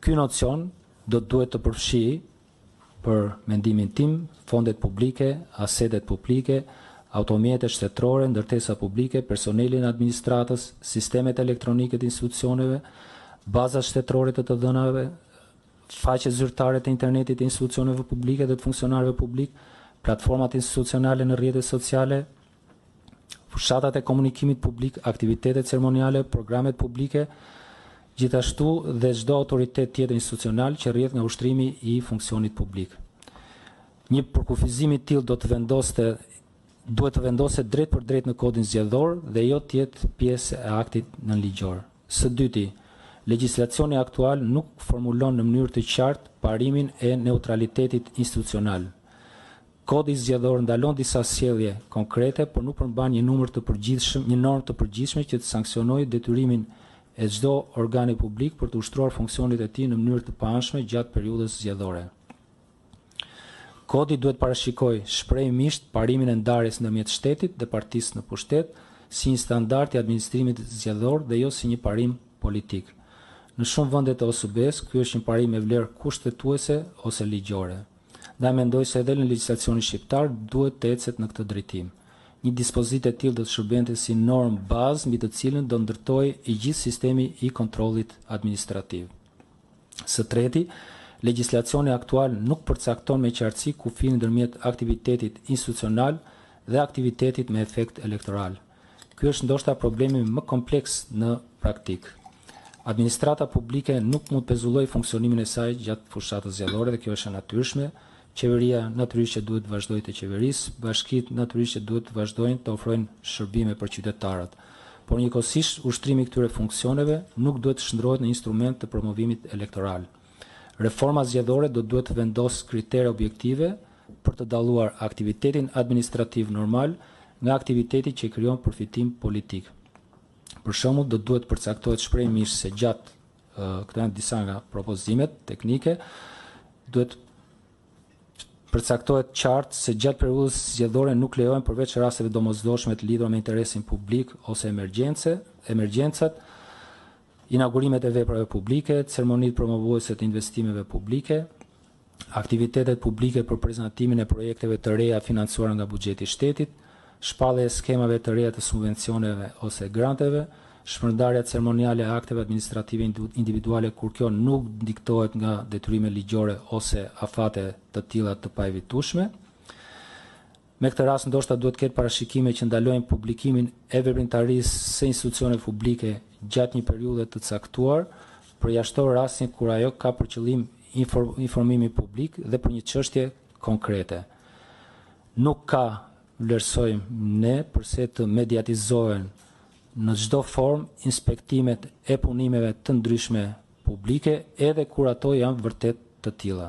Ky nocion duhet të përfshijë, për mendimin tim, fondet publike, asetet publike, automjetet shtetërore, ndërtesa publike, personelin e administratës, sistemet elektronike të institucioneve, bazat shtetërore të dhënave, faqet zyrtare të internetit të institucioneve publike dhe të funksionarëve publik, platformat institucionale në rrjetet sociale, fushatat e komunikimit publik, aktivitetet ceremoniale, programet publike, gjithashtu dhe çdo autoritet tjetër institucional që rrjedh nga ushtrimi i funksionit publik. Një përkufizim i tillë duhet të vendoset drejt për drejt në kodin zgjedhor dhe jo të jetë pjesë e aktit nënligjor. Së dyti, legjislacioni aktual nuk formulon në mënyrë të qartë parimin e neutralitetit institucional. Kodi zgjedhor ndalon disa sjellje konkrete, por nuk përmban një normë të përgjithshme që të sanksionojë detyrimin e çdo organi publik për të ushtruar funksionit e tij në mënyrë të paanshme gjatë periudhës zgjedhore. Kodi duhet parashikoj shprehimisht parimin e ndarjes ndërmjet shtetit dhe partisë në pushtet si një standard i administrimit zgjedhor dhe jo si një parim politik. Në shumë vende të OSB-s, ky është një parim me vlerë kushtetuese ose ligjore. Dhe mendoj se edhe në legjislacionin shqiptar duhet të ecet në këtë drejtim. Një dispozitë e tillë do të shërbente si normë bazë mbi të cilën do ndërtojë i gjithë sistemi i kontrollit administrativ. Së treti, legjislacioni aktual nuk përcakton me qartësi kufirin ndërmjet aktivitetit institucional dhe aktivitetit me efekt elektoral. Ky është ndoshta problemi më kompleks në praktik. Administrata publike nuk mund të pezullojë funksionimin e saj gjatë fushatës zgjedhore dhe kjo është e natyrshme. Qeveria natyrisht që duhet të vazhdojë të qeverisë, bashkitë natyrisht që duhet të vazhdojnë të ofrojnë shërbime për qytetarët. Por njëkohësisht ushtrimi i këtyre funksioneve nuk duhet të shndrohet në instrument të promovimit elektoral. Reforma zgjedhore duhet të vendosë kritere objektive për të dalluar aktivitetin administrativ normal nga aktiviteti që krijon përfitim politik. Për shembull, duhet të përcaktohet shprehimisht se gjatë këto janë disa nga propozimet teknike, duhet përcaktohet qartë se gjatë periudhës zgjedhore nuk lejohen përveç rasteve domosdoshme të lidhura me interesin publik ose emergjencat, inaugurimet e veprave publike, ceremonitë promovuese të investimeve publike, aktivitetet publike për prezantimin e projekteve të reja financuara nga buxheti i shtetit, shpallja e skemave të reja të subvencioneve ose granteve, shpërndarja ceremoniale e akteve administrative individuale kur kjo nuk diktohet nga detyrime ligjore ose afate të tilla të paevitueshme. Me këtë rast ndoshta duhet të ketë parashikime që ndalojnë publikimin e veprimtarisë së institucioneve publike gjatë një periudhe të caktuar, përjashtoj rastin kur ajo ka për qëllim informimi publik dhe për një çështje konkrete. Nuk ka, vlerësojmë ne, përse të mediatizohen në çdo formë inspektimet e punimeve të ndryshme publike edhe kur ato janë vërtet të tilla.